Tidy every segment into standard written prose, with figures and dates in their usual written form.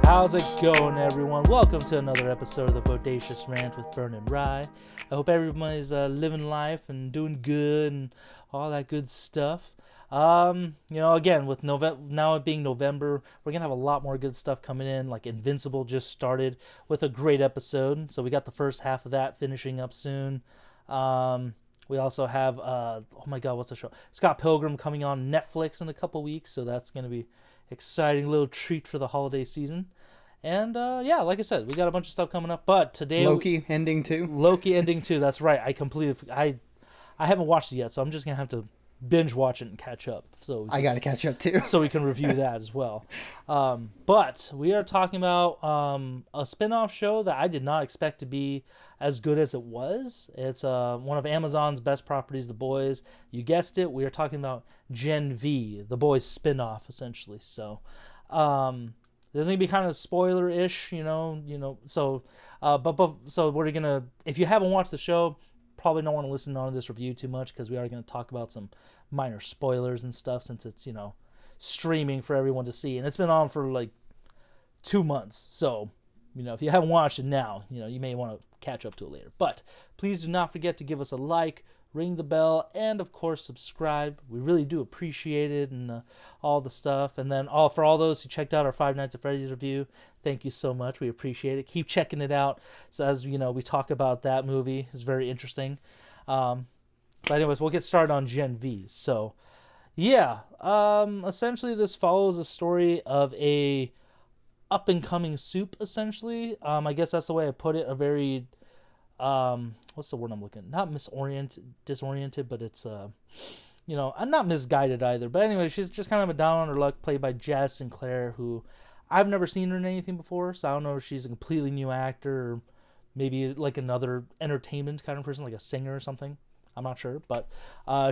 How's it going, everyone? Welcome to another episode of the Bodacious Rant with Burn and Rye. I hope everybody's living life and doing good and all that good stuff. Again, with now it being November, we're gonna have a lot more good stuff coming in. Like Invincible just started with a great episode, so we got the first half of that finishing up soon. We also have oh my god, what's the show? Scott Pilgrim coming on Netflix in a couple weeks, so that's gonna be exciting little treat for the holiday season. And like I said, we got a bunch of stuff coming up. But today Loki ending too. That's right. I haven't watched it yet, so I'm just gonna have to binge watch it and catch up. So I got to catch up too, so we can review that as well. But we are talking about a spin-off show that I did not expect to be as good as it was. It's one of Amazon's best properties, The Boys. You guessed it. We are talking about Gen V, The Boys spin-off, essentially. So there's gonna be kind of spoiler-ish, So, so we're gonna. If you haven't watched the show, probably don't want to listen on this review too much because we are going to talk about some minor spoilers and stuff since it's streaming for everyone to see, and it's been on for like 2 months. So if you haven't watched it now, you may want to catch up to it later. But please do not forget to give us a like, ring the bell, and of course subscribe. We really do appreciate it and all the stuff. And then for all those who checked out our Five Nights at Freddy's review, thank you so much. We appreciate it. Keep checking it out. So as we talk about that movie, it's very interesting. But anyways, we'll get started on Gen V. So essentially this follows a story of a up and coming soup. Essentially, I guess that's the way I put it. A very what's the word I'm looking? Not disoriented, but it's I'm not misguided either. But anyway, she's just kind of a down on her luck, played by Jazz Sinclair, who I've never seen her in anything before, so I don't know if she's a completely new actor or maybe like another entertainment kind of person, like a singer or something. I'm not sure, but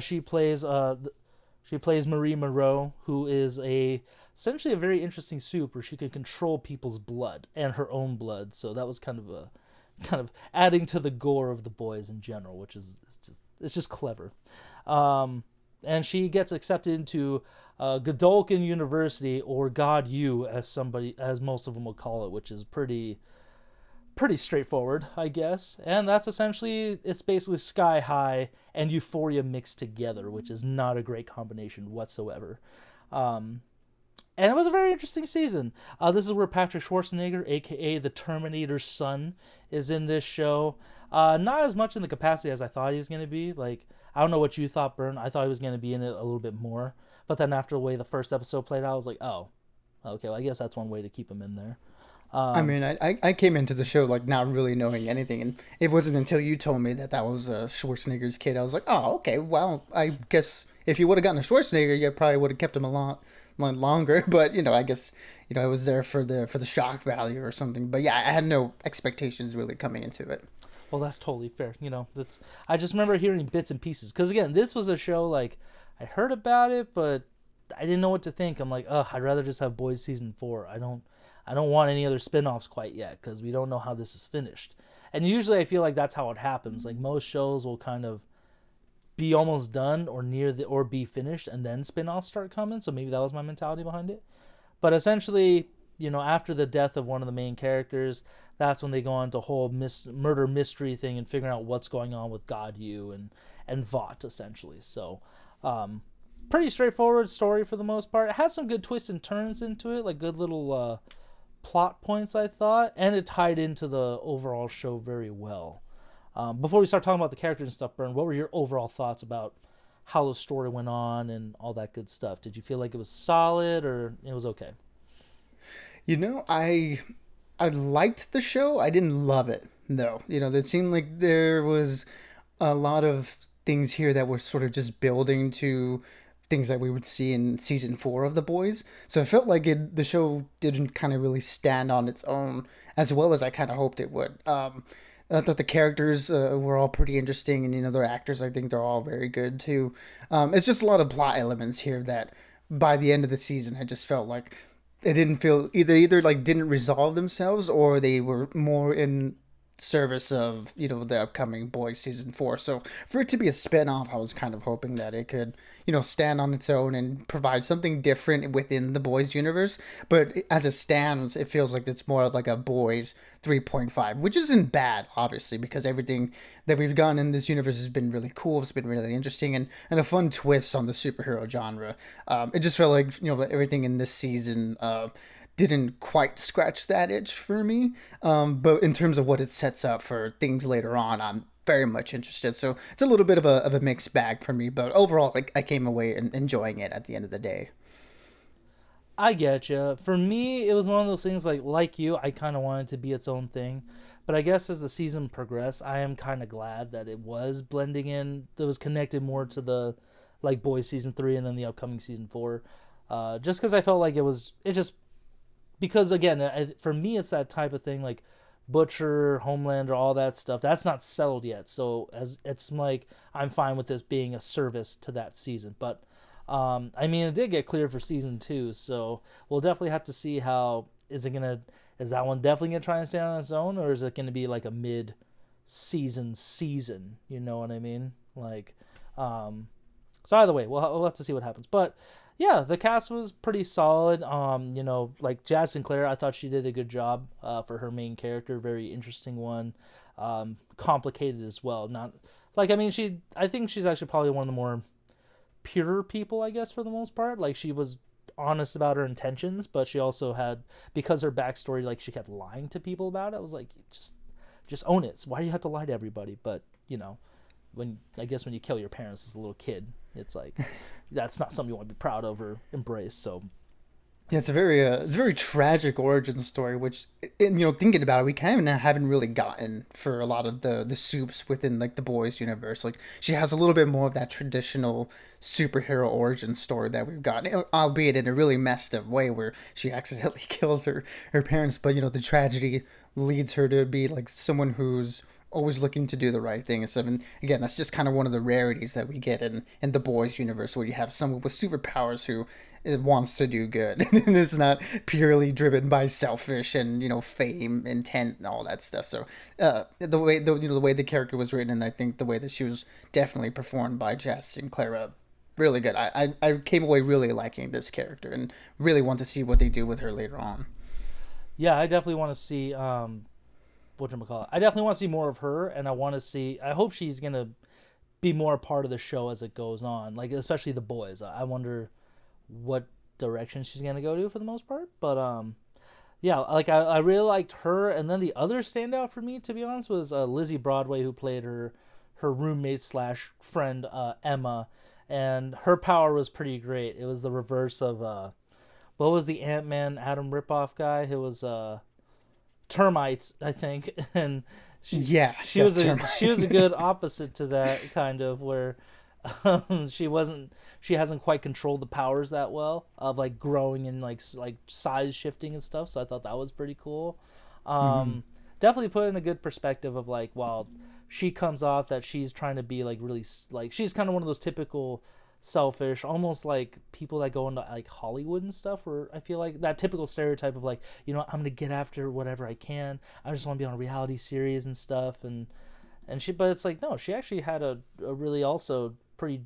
she plays Marie Monroe, who is essentially a very interesting soup where she can control people's blood and her own blood. So that was kind of adding to the gore of The Boys in general, which is just clever. And she gets accepted into Godolphin University, or God U, as most of them will call it, which is pretty straightforward, I guess. And that's essentially, it's basically Sky High and Euphoria mixed together, which is not a great combination whatsoever. And it was a very interesting season. This is where Patrick Schwarzenegger, a.k.a. the Terminator's son, is in this show. Not as much in the capacity as I thought he was going to be. Like, I don't know what you thought, Bern. I thought he was going to be in it a little bit more. But then after the way the first episode played out, I was like, oh, okay, well, I guess that's one way to keep him in there. I came into the show like not really knowing anything, and it wasn't until you told me that was Schwarzenegger's kid. I was like, oh, okay, well, I guess if you would have gotten a Schwarzenegger, you probably would have kept him a lot longer. But I guess I was there for the shock value or something. But yeah, I had no expectations really coming into it. Well, that's totally fair. I just remember hearing bits and pieces because again, this was a show like I heard about it, but I didn't know what to think. I'm like, I'd rather just have Boys season 4. I don't want any other spin-offs quite yet because we don't know how this is finished. And usually I feel like that's how it happens. Like most shows will kind of be almost done or or be finished and then spin-offs start coming. So maybe that was my mentality behind it. But essentially, after the death of one of the main characters, that's when they go on to whole murder mystery thing and figuring out what's going on with God U and Vought, essentially. So pretty straightforward story for the most part. It has some good twists and turns into it, like good little plot points, I thought, and it tied into the overall show very well. Before we start talking about the characters and stuff, Bern, what were your overall thoughts about how the story went on and all that good stuff? Did you feel like it was solid or it was okay? I liked the show. I didn't love it, though. It seemed like there was a lot of things here that were sort of just building to things that we would see in season 4 of The Boys. So I felt like the show didn't kind of really stand on its own as well as I kind of hoped it would. I thought the characters were all pretty interesting, and their actors, I think they're all very good too. It's just a lot of plot elements here that by the end of the season, I just felt like it didn't feel either like didn't resolve themselves, or they were more in service of the upcoming Boys season 4. So for it to be a spin-off, I was kind of hoping that it could stand on its own and provide something different within the Boys universe. But as it stands, it feels like it's more of like a Boys 3.5, which isn't bad, obviously, because everything that we've gotten in this universe has been really cool. It's been really interesting, and a fun twist on the superhero genre. It just felt like everything in this season didn't quite scratch that itch for me. But in terms of what it sets up for things later on, I'm very much interested. So it's a little bit of a mixed bag for me, but overall, I came away enjoying it at the end of the day. I get you. For me, it was one of those things like you. I kind of wanted to be its own thing, but I guess as the season progressed, I am kind of glad that it was blending in. It was connected more to the Boys season 3 and then the upcoming season 4. Just because I felt like it just because again, for me, it's that type of thing like Butcher, Homelander, all that stuff. That's not settled yet, so as it's like I'm fine with this being a service to that season. But I mean, it did get cleared for season 2, so we'll definitely have to see how is that one definitely gonna try and stand on its own, or is it gonna be like a mid season? You know what I mean? So either way, we'll have to see what happens. But yeah, the cast was pretty solid. Like Jazz Sinclair, I thought she did a good job for her main character. Very interesting one. Complicated as well. Not like I mean, I think she's actually probably one of the more pure people, I guess, for the most part. Like she was honest about her intentions, but she also had because her backstory, like she kept lying to people about it. I was like, just own it. So why do you have to lie to everybody? But when you kill your parents as a little kid, it's like that's not something you want to be proud of or embrace. So Yeah, it's a very tragic origin story, which, thinking about it, we kind of haven't really gotten for a lot of the soups within like the Boys universe. Like she has a little bit more of that traditional superhero origin story that we've gotten, albeit in a really messed up way where she accidentally kills her parents, but the tragedy leads her to be like someone who's always looking to do the right thing and stuff. And again, that's just kind of one of the rarities that we get in the Boys universe, where you have someone with superpowers who wants to do good and is not purely driven by selfish and fame, intent, and all that stuff. So the way the character was written, and I think the way that she was definitely performed by Jess Sinclair, really good. I came away really liking this character and really want to see what they do with her later on. yeah, I definitely want to see whatchamacallit. I definitely want to see more of her, and I hope she's gonna be more a part of the show as it goes on, like especially the boys. I wonder what direction she's gonna go to for the most part. But yeah, like I really liked her, and then the other standout for me, to be honest, was Lizzie Broadway, who played her roommate slash friend Emma, and her power was pretty great. It was the reverse of what was the Ant-Man Adam Ripoff guy? It was termites, I think, and Yeah, she yes, was a termite. she was a good opposite to that kind of where she hasn't quite controlled the powers that well of like growing and like size shifting and stuff. So I thought that was pretty cool. Hmm. Definitely put in a good perspective of like while she comes off that she's trying to be like really like she's kind of one of those typical selfish, almost like people that go into like Hollywood and stuff, where I feel like that typical stereotype of like, I'm gonna get after whatever I can. I just want to be on a reality series and stuff, but it's like no, she actually had a really also pretty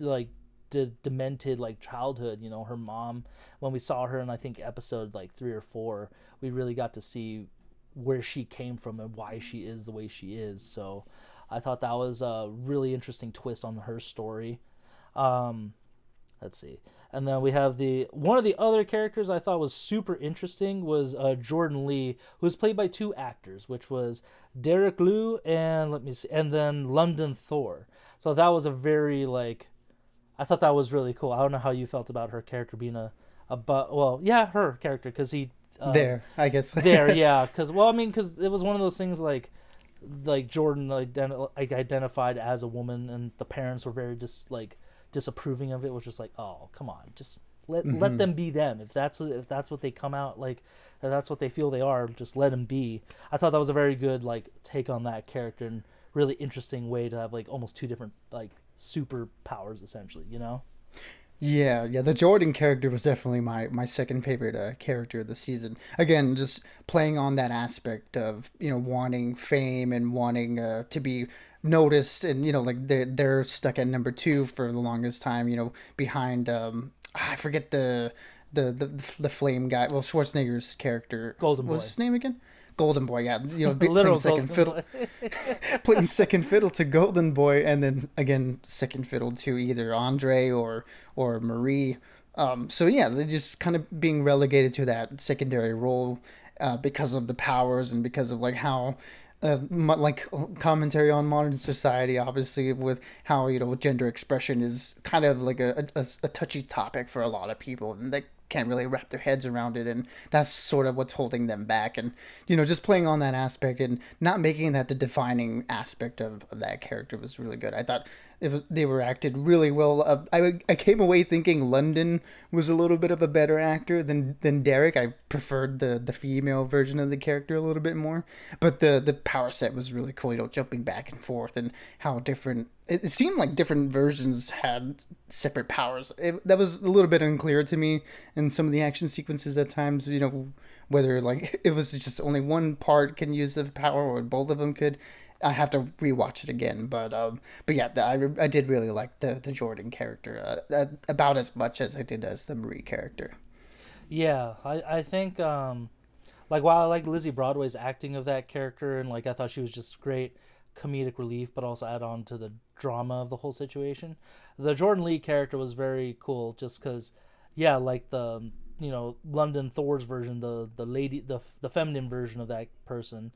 like demented like childhood. Her mom, when we saw her in I think episode like 3 or 4, we really got to see where she came from and why she is the way she is. So I thought that was a really interesting twist on her story. um let's see. And then we have the one of the other characters I thought was super interesting was Jordan Lee, who was played by two actors, which was Derek Liu and let me see, and then London Thor. So that was a very like I thought that was really cool. I don't know how you felt about her character being well, yeah, her character, because he There, I guess. there, yeah, because well, I mean, because it was one of those things like Jordan identified as a woman, and the parents were very disapproving of it, which was like, oh, come on, just let Hmm. them be them. If that's what they come out like, if that's what they feel they are, just let them be. I thought that was a very good like take on that character, and really interesting way to have like almost two different like superpowers essentially. Yeah. The Jordan character was definitely my second favorite character of the season. Again, just playing on that aspect of wanting fame and wanting to be noticed, and like they're stuck at number two for the longest time. Behind I forget the flame guy. Well, Schwarzenegger's character. Golden What was Boy. his name again? Golden Boy. Yeah, playing Literal second Golden fiddle, Boy. playing second fiddle to Golden Boy, and then again second fiddle to either Andre or Marie. So yeah, they're just kind of being relegated to that secondary role because of the powers and because of like how. Like commentary on modern society, obviously, with how gender expression is kind of like a touchy topic for a lot of people, and they can't really wrap their heads around it, and that's sort of what's holding them back. And just playing on that aspect and not making that the defining aspect of that character was really good. I thought they were acted really well. I came away thinking London was a little bit of a better actor than Derek. I preferred the female version of the character a little bit more, but the power set was really cool. Jumping back and forth and how different. It seemed like different versions had separate powers. That was a little bit unclear to me in some of the action sequences at times. Whether like it was just only one part can use the power or both of them could. I have to rewatch it again, but yeah, I did really like the Jordan character about as much as I did as the Marie character. Yeah, I think like while I like Lizzie Broadway's acting of that character, and like I thought she was just great comedic relief, but also add on to the drama of the whole situation. The Jordan Lee character was very cool, just because, yeah, like the London Thor's version, the lady, the feminine version of that person.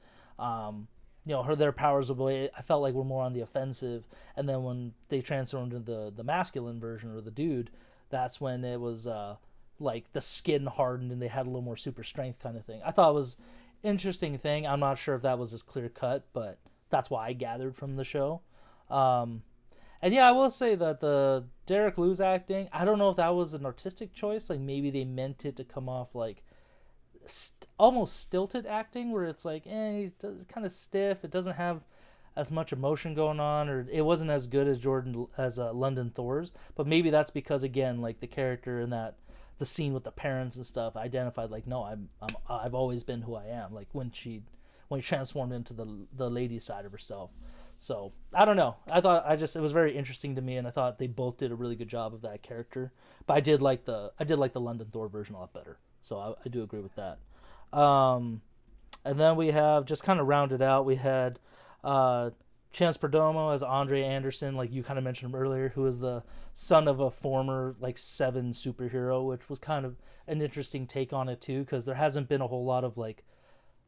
Their powers I felt like were more on the offensive, and then when they transformed into the masculine version or the dude, that's when it was like the skin hardened and they had a little more super strength kind of thing. I thought it was interesting thing. I'm not sure if that was as clear cut, but that's what I gathered from the show. Um, and yeah, I will say that the Derek Liu's acting, I don't know if that was an artistic choice. Like maybe they meant it to come off like almost stilted acting, where it's like, he's kind of stiff. It doesn't have as much emotion going on, or it wasn't as good as London Thor's. But maybe that's because again, like the character in that the scene with the parents and stuff identified like, no, I've always been who I am. Like when he transformed into the lady side of herself. So I don't know. It was very interesting to me, and I thought they both did a really good job of that character. But I did like the London Thor version a lot better. So I do agree with that. Um, and then we have just kind of rounded out. We had Chance Perdomo as Andre Anderson, like you kind of mentioned him earlier, who is the son of a former like Seven superhero, which was kind of an interesting take on it too, because there hasn't been a whole lot of like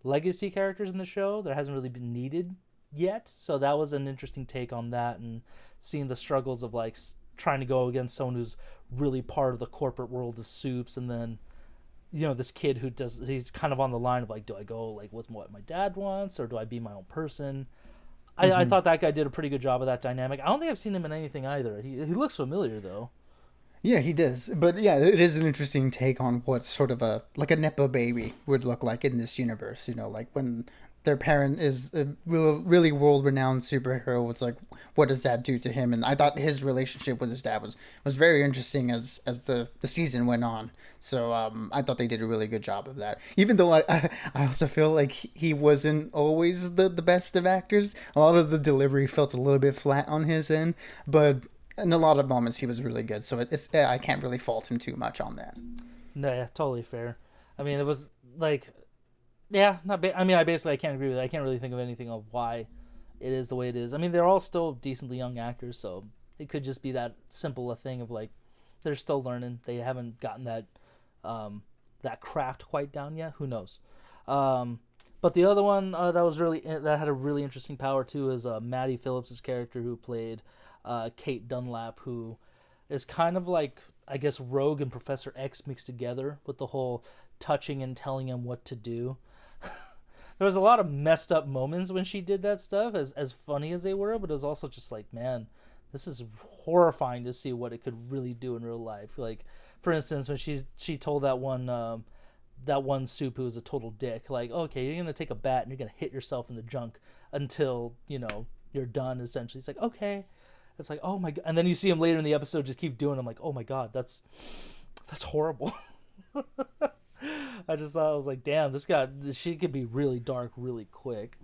legacy characters in the show. There hasn't really been needed yet, so that was an interesting take on that, and seeing the struggles of like trying to go against someone who's really part of the corporate world of soups, and then this kid he's kind of on the line of like, do I go like with what my dad wants, or do I be my own person? I Mm-hmm. thought that guy did a pretty good job of that dynamic. I don't think I've seen him in anything either. He looks familiar though. Yeah, he does. But yeah, it is an interesting take on what sort of a like a nepo baby would look like in this universe. Like when their parent is a really world renowned superhero. It's like, what does that do to him? And I thought his relationship with his dad was very interesting as the season went on. So I thought they did a really good job of that. Even though I also feel like he wasn't always the best of actors. A lot of the delivery felt a little bit flat on his end, but in a lot of moments he was really good. So I can't really fault him too much on that. No, yeah, totally fair. I mean, it was like, yeah, I mean, I can't agree with it. I can't really think of anything of why it is the way it is. I mean, they're all still decently young actors, so it could just be that simple a thing of like they're still learning. They haven't gotten that craft quite down yet. Who knows? But the other one that had a really interesting power too is Maddie Phillips's character, who played Kate Dunlap, who is kind of like, I guess, Rogue and Professor X mixed together, with the whole touching and telling him what to do. There was a lot of messed up moments when she did that stuff, as funny as they were, but it was also just like, man, this is horrifying to see what it could really do in real life. Like, for instance, when she told that one soup who was a total dick, like, okay, you're gonna take a bat and you're gonna hit yourself in the junk until you're done. Essentially, it's like, okay. It's like, oh my god, and then you see him later in the episode just keep doing it. I'm like, oh my god, that's horrible. I just thought, I was like, damn, this shit could be really dark really quick.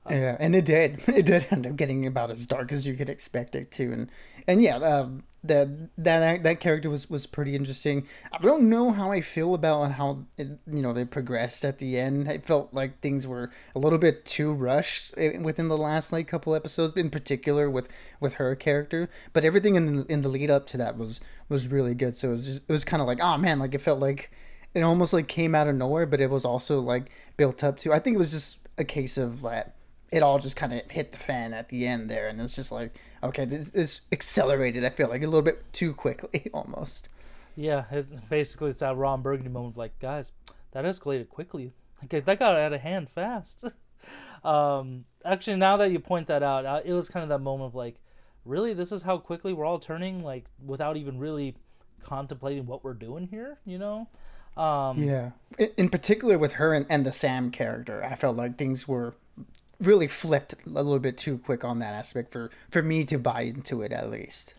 Yeah, and it did. It did end up getting about as dark as you could expect it to, and yeah, that character was pretty interesting. I don't know how I feel about how they progressed at the end. I felt like things were a little bit too rushed within the last like couple episodes, in particular with her character. But everything in the lead up to that was really good. So it was kind of like, oh man, like it felt like it almost like came out of nowhere, but it was also like built up to. I think it was just a case of that it all just kind of hit the fan at the end there, and it's just like, okay, this accelerated. I feel like a little bit too quickly, almost. Yeah, basically it's that Ron Burgundy moment of like, guys, that escalated quickly. Like that got out of hand fast. Actually, now that you point that out, it was kind of that moment of like, really, this is how quickly we're all turning, like without even really contemplating what we're doing here, you know? Yeah, in particular with her and the Sam character, I felt like things were really flipped a little bit too quick on that aspect for me to buy into it at least.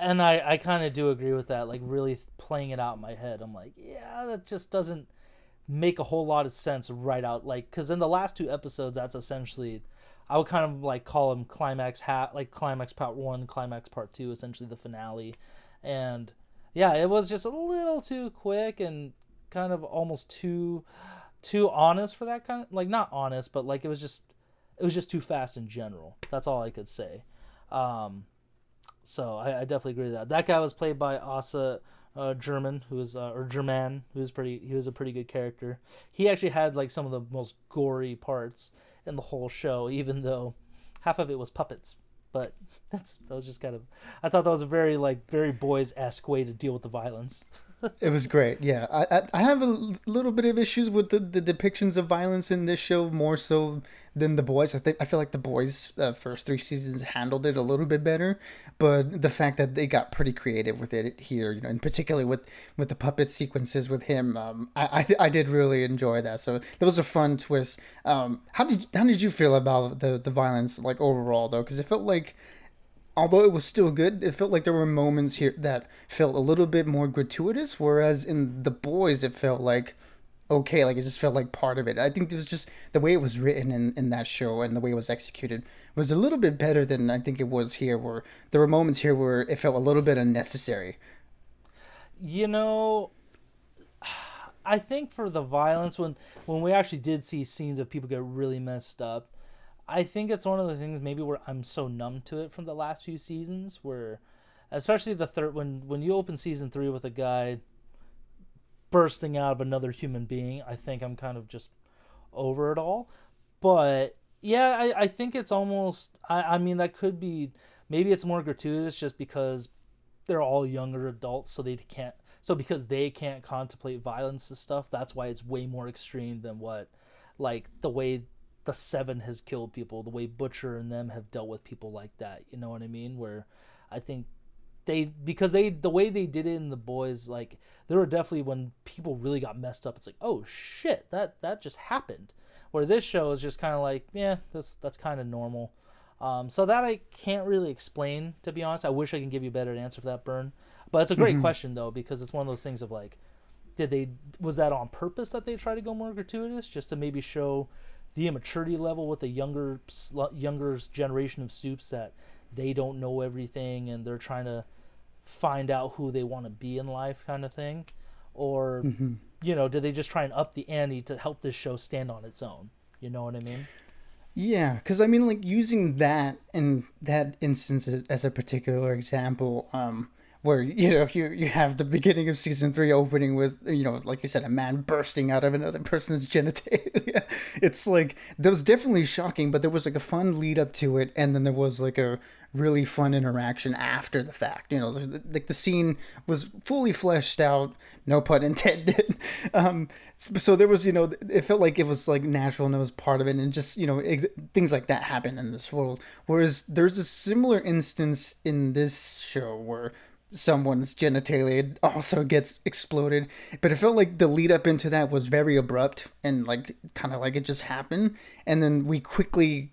And I kind of do agree with that. Like really playing it out in my head, I'm like, yeah, that just doesn't make a whole lot of sense right out. Like, because in the last two episodes, that's essentially, I would kind of like call them like climax part one, climax part two, essentially the finale. And yeah, it was just a little too quick and kind of almost too honest for that kind of, like, not honest, but like it was just too fast in general. That's all I could say. So I definitely agree with that. That guy was played by Asa German, who was or German, who was pretty. He was a pretty good character. He actually had like some of the most gory parts in the whole show, even though half of it was puppets. But that was just kind of. I thought that was a very boys-esque way to deal with the violence. It was great. Yeah, I have a little bit of issues with the depictions of violence in this show more so than the boys. I feel like the boys' first three seasons handled it a little bit better, but the fact that they got pretty creative with it here, and particularly with the puppet sequences with him, I did really enjoy that. So that was a fun twist. How did you feel about the violence like overall though? Because it felt like, although it was still good, it felt like there were moments here that felt a little bit more gratuitous, whereas in The Boys, it felt like, okay, like it just felt like part of it. I think it was just the way it was written in that show and the way it was executed was a little bit better than I think it was here, where there were moments here where it felt a little bit unnecessary. You know, I think for the violence, when we actually did see scenes of people get really messed up, I think it's one of those things maybe where I'm so numb to it from the last few seasons, where especially the third, when you open season 3 with a guy bursting out of another human being, I think I'm kind of just over it all. But yeah, I think it's almost, I mean, that could be, maybe it's more gratuitous just because they're all younger adults, so because they can't contemplate violence and stuff, that's why it's way more extreme than what, like, the way the Seven has killed people, the way Butcher and them have dealt with people like that. You know what I mean? Where I think the way they did it in The Boys, like, there were definitely when people really got messed up, it's like, oh shit, that just happened. Where this show is just kind of like, yeah, that's kind of normal. So that I can't really explain, to be honest. I wish I can give you a better answer for that, Burn. But it's a great question though, because it's one of those things of like, was that on purpose that they try to go more gratuitous, just to maybe show the immaturity level with the younger generation of Supes, that they don't know everything and they're trying to find out who they want to be in life, kind of thing? Or did they just try and up the ante to help this show stand on its own? You know what I mean? Yeah, because I mean, like using that in that instance as a particular example, where you have the beginning of season 3 opening with, like you said, a man bursting out of another person's genitalia. It's like, that was definitely shocking, but there was like a fun lead up to it, and then there was like a really fun interaction after the fact. Like the scene was fully fleshed out, no pun intended. So there was, it felt like it was like natural and it was part of it, and just things like that happen in this world. Whereas there's a similar instance in this show where someone's genitalia also gets exploded, but it felt like the lead up into that was very abrupt and like kind of like it just happened, and then we quickly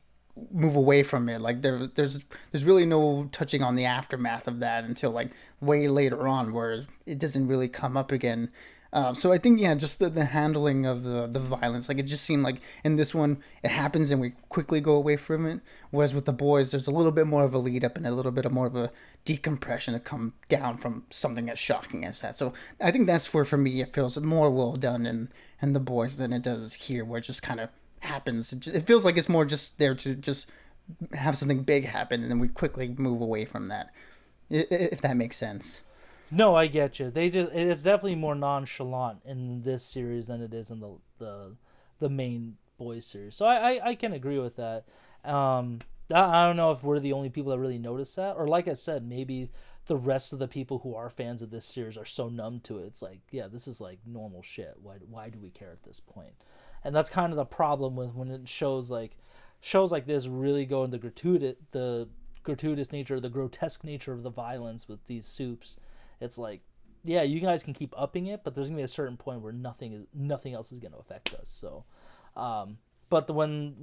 move away from it. Like there's really no touching on the aftermath of that until like way later on, where it doesn't really come up again. So I think, yeah, just the handling of the violence, like it just seemed like in this one it happens and we quickly go away from it, whereas with the boys there's a little bit more of a lead up and a little bit of more of a decompression to come down from something as shocking as that. So I think that's where for me it feels more well done in the boys than it does here, where it just kind of happens. It feels like it's more just there to just have something big happen and then we quickly move away from that, if that makes sense. No, I get you. It's definitely more nonchalant in this series than it is in the main boys series. So I can agree with that. I don't know if we're the only people that really notice that, or like I said, maybe the rest of the people who are fans of this series are so numb to it. It's like, yeah, this is like normal shit. Why do we care at this point? And that's kind of the problem with when it shows like this really go into gratuitous nature, the grotesque nature of the violence with these soups. It's like, yeah, you guys can keep upping it, but there's gonna be a certain point where nothing else is gonna affect us. So, but when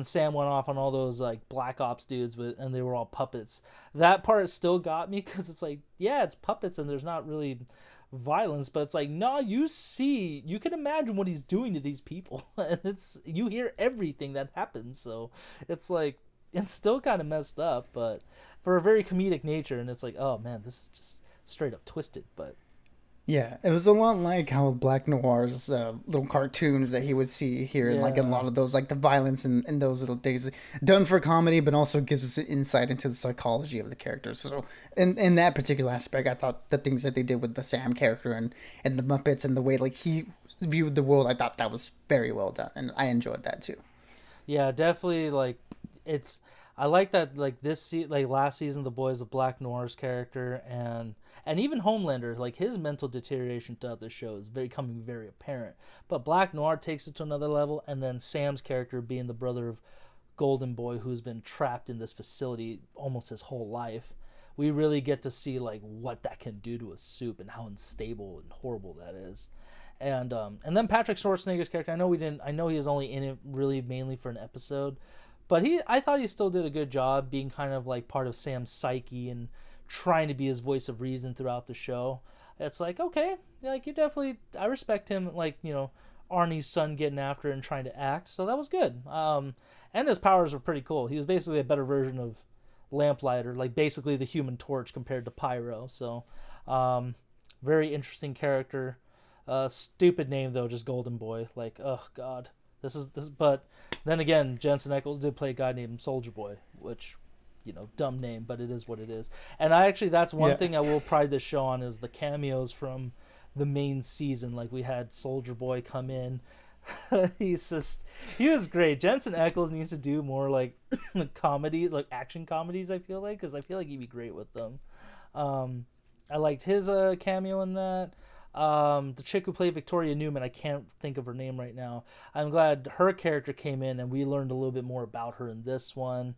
Sam went off on all those like black ops dudes and they were all puppets, that part still got me because it's like, yeah, it's puppets and there's not really violence, but it's like, no, you can imagine what he's doing to these people, and you hear everything that happens. So it's like, it's still kind of messed up, but for a very comedic nature, and it's like, oh man, this is just straight up twisted. But Yeah, it was a lot like how Black Noir's little cartoons that he would see here, and like a yeah, lot of those, like the violence and those little things, done for comedy, but also gives us insight into the psychology of the characters. So, in that particular aspect, I thought the things that they did with the Sam character and the Muppets and the way like he viewed the world, I thought that was very well done, and I enjoyed that too. yeah, definitely. Like, it's I like that. Like like last season, the boys of Black Noir's character and even Homelander, like his mental deterioration throughout the show is becoming very apparent. But Black Noir takes it to another level, and then Sam's character being the brother of Golden Boy, who's been trapped in this facility almost his whole life. We really get to see like what that can do to a soup and how unstable and horrible that is. And then Patrick Schwarzenegger's character. I know we didn't. I know he was only in it really mainly for an episode, but I thought he still did a good job being kind of like part of Sam's psyche and trying to be his voice of reason throughout the show. It's like, okay, like you definitely, I respect him, like, Arnie's son getting after it and trying to act. So that was good. And his powers were pretty cool. He was basically a better version of Lamplighter, like basically the Human Torch compared to Pyro. So, very interesting character. Stupid name though, just Golden Boy. Like, oh god, this. But then again, Jensen Ackles did play a guy named Soldier Boy, which, dumb name, but it is what it is. And that's one Yeah. thing I will pride this show on is the cameos from the main season. Like we had Soldier Boy come in. He was great. Jensen Ackles needs to do more like comedies, like action comedies. I feel like because I feel like he'd be great with them. I liked his cameo in that. The chick who played Victoria Newman, I can't think of her name right now. I'm glad her character came in and we learned a little bit more about her in this one.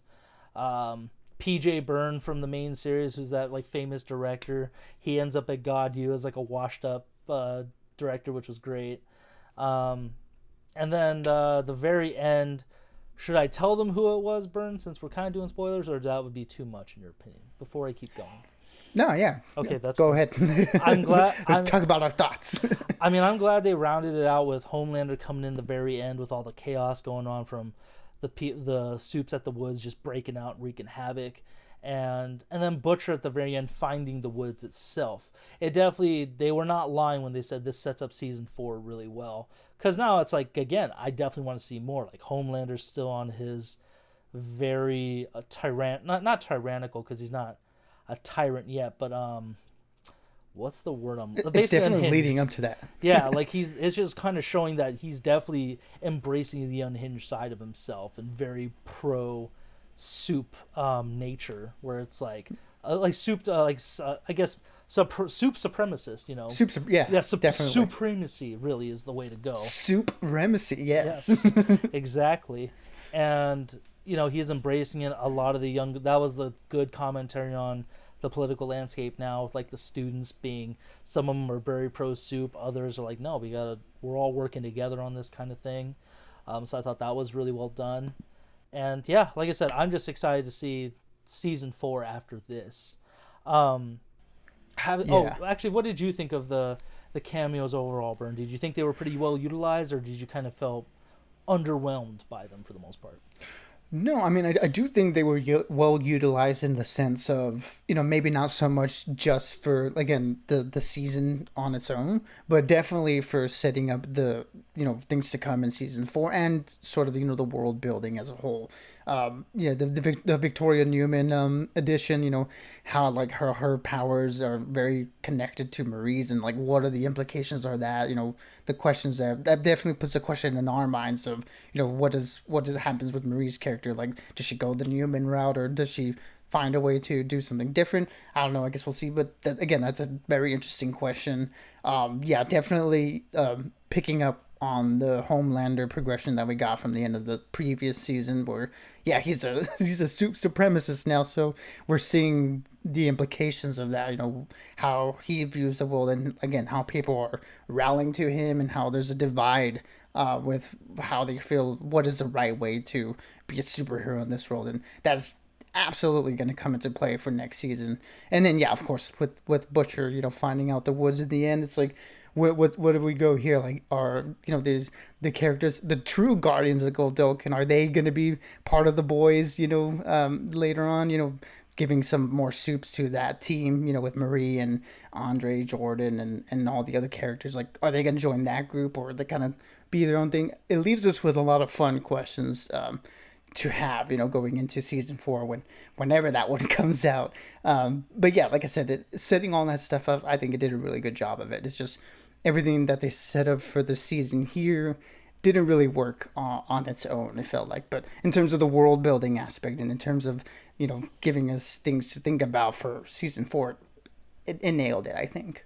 PJ Byrne from the main series, who's that like famous director, he ends up at God U as like a washed up director, which was great. And then the very end, should I tell them who it was, Byrne, since we're kind of doing spoilers, or that would be too much in your opinion? Before I keep going. No, yeah. Okay, that's Go fine. ahead. I'm glad. Talk about our thoughts. I mean, I'm glad they rounded it out with Homelander coming in the very end with all the chaos going on from the soups at the woods just breaking out and wreaking havoc, and then Butcher at the very end finding the woods itself. It definitely, they were not lying when they said this sets up season 4 really well, because now it's like, again, I definitely want to see more. Like Homelander's still on his very not tyrannical, because he's not a tyrant yet, but what's the word It's basically definitely unhinged. leading up to that. Yeah, like it's just kind of showing that he's definitely embracing the unhinged side of himself and very pro soup nature, where it's like soup I guess soup supremacist, Yeah, yeah, definitely. supremacy really is the way to go. Supremacy, yes. Yes, exactly. And he's embracing it. A lot of the young, that was the good commentary on the political landscape now, with like the students being, some of them are very pro soup, others are like, no, we're all working together on this kind of thing. So I thought that was really well done. And yeah, like I said, I'm just excited to see season 4 after this. Um, Yeah. actually, what did you think of the cameos overall, Burn? Did you think they were pretty well utilized, or did you kind of felt underwhelmed by them for the most part? No, I mean, I do think they were well utilized in the sense of, maybe not so much just for, again, the season on its own, but definitely for setting up the, things to come in season four and sort of, the world building as a whole. Yeah, the Victoria Newman edition, how like her powers are very connected to Marie's and like what are the implications of that, the questions that definitely puts a question in our minds of, what happens with Marie's character. Like, does she go the Newman route or does she find a way to do something different? I don't know. I guess we'll see. But again, that's a very interesting question. Yeah, definitely picking up on the Homelander progression that we got from the end of the previous season, where yeah, he's a he's a soup supremacist now. So we're seeing the implications of that. How he views the world, and again, how people are rallying to him, and how there's a divide with how they feel what is the right way to be a superhero in this world, and that's absolutely going to come into play for next season. And then yeah, of course, with Butcher, finding out the woods at the end, it's like, what do we go here? Like, are there's the characters, the true guardians of Goldoken, are they going to be part of the boys? Later on, giving some more soups to that team, with Marie and Andre, Jordan, and all the other characters. Like, are they going to join that group or are they kind of be their own thing? It leaves us with a lot of fun questions to have, going into season four whenever that one comes out. But yeah, like I said, setting all that stuff up, I think it did a really good job of it. It's just everything that they set up for the season here didn't really work on its own, it felt like. But in terms of the world building aspect and in terms of, giving us things to think about for season four, it nailed it, I think.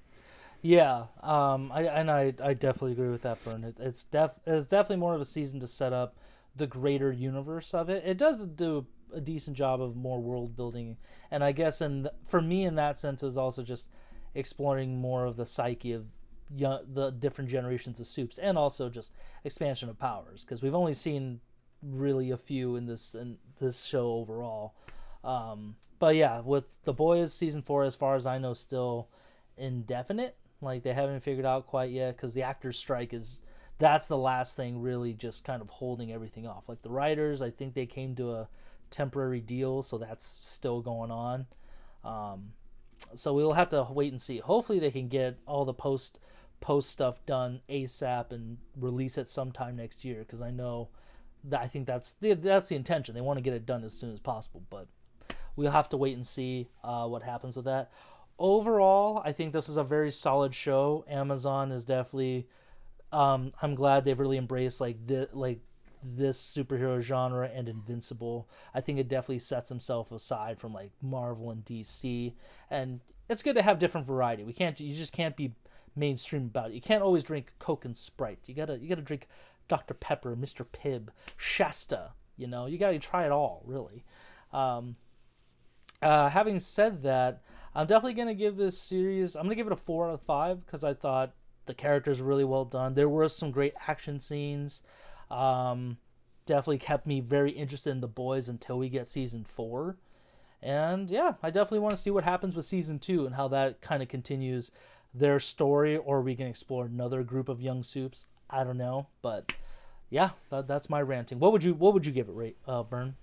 Yeah, I definitely agree with that, Burn. It's definitely more of a season to set up the greater universe of it. It does do a decent job of more world building, and I guess for me in that sense, it was also just exploring more of the psyche of the different generations of soups, and also just expansion of powers because we've only seen really a few in this show overall. But yeah, with the boys season 4, as far as I know, still indefinite. Like they haven't figured out quite yet because the actors' strike that's the last thing really just kind of holding everything off. Like the writers, I think they came to a temporary deal, so that's still going on. Um, so we'll have to wait and see. Hopefully they can get all the post stuff done ASAP and release it sometime next year because I know that I think that's the intention. They want to get it done as soon as possible, but we'll have to wait and see what happens with that. Overall, I think this is a very solid show. Amazon is definitely. I'm glad they've really embraced this superhero genre and Invincible. I think it definitely sets himself aside from like Marvel and DC, and it's good to have different variety. You just can't be mainstream about it. You can't always drink Coke and Sprite. You gotta drink Dr. Pepper, Mr. Pibb, Shasta. You gotta try it all, really. Um, Having said that, I'm definitely gonna give this series. I'm gonna give it a 4 out of 5 because I thought the characters were really well done. There were some great action scenes. Um, Definitely kept me very interested in the boys until we get season 4. And yeah, I definitely want to see what happens with season 2 and how that kind of continues their story, or we can explore another group of young soups. I don't know, but yeah, that's my ranting. What would you give it, rate, Burn?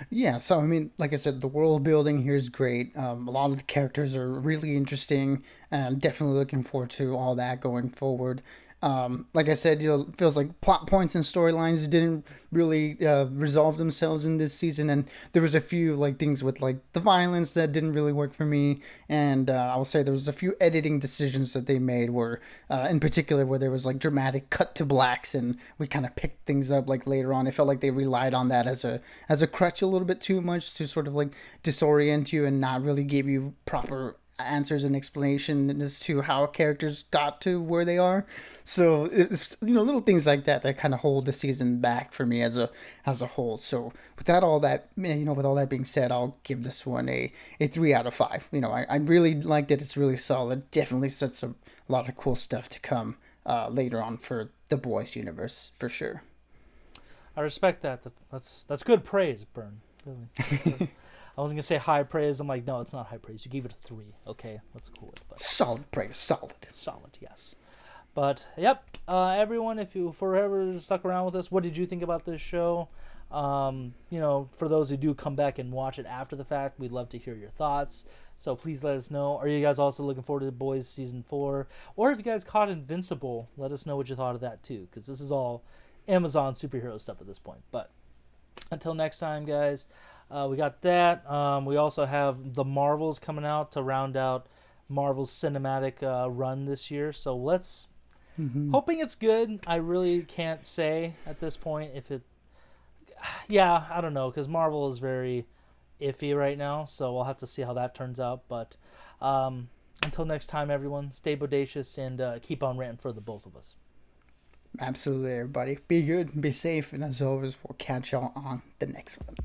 Yeah, so I mean, like I said, the world building here is great. A lot of the characters are really interesting, and definitely looking forward to all that going forward. Like I said, it feels like plot points and storylines didn't really resolve themselves in this season, and there was a few like things with like the violence that didn't really work for me, and I will say there was a few editing decisions that they made where, in particular, where there was like dramatic cut to blacks, and we kind of picked things up like later on. It felt like they relied on that as a crutch a little bit too much to sort of like disorient you and not really give you proper answers and explanation as to how characters got to where they are. So it's little things like that that kind of hold the season back for me as a whole. So with all that being said, I'll give this one a 3 out of 5. I really liked it. It's really solid. Definitely sets a lot of cool stuff to come later on for the boys universe for sure. I respect that. That's good praise, Burn. Really. I wasn't gonna say high praise. I'm like, no, it's not high praise. You gave it a 3. Okay, let's cool it. But Solid praise, solid. solid, yes. But yep, everyone, if you forever stuck around with us, what did you think about this show? For those who do come back and watch it after the fact, we'd love to hear your thoughts. So please let us know. Are you guys also looking forward to The Boys season 4? Or if you guys caught Invincible, let us know what you thought of that too, because this is all Amazon superhero stuff at this point. But until next time, guys, we got that. We also have the Marvels coming out to round out Marvel's cinematic run this year. So let's hoping it's good. I really can't say at this point if it. Yeah, I don't know because Marvel is very iffy right now. So we'll have to see how that turns out. But until next time, everyone, stay bodacious and keep on ranting for the both of us. Absolutely, everybody. Be good, be safe, and as always, we'll catch y'all on the next one.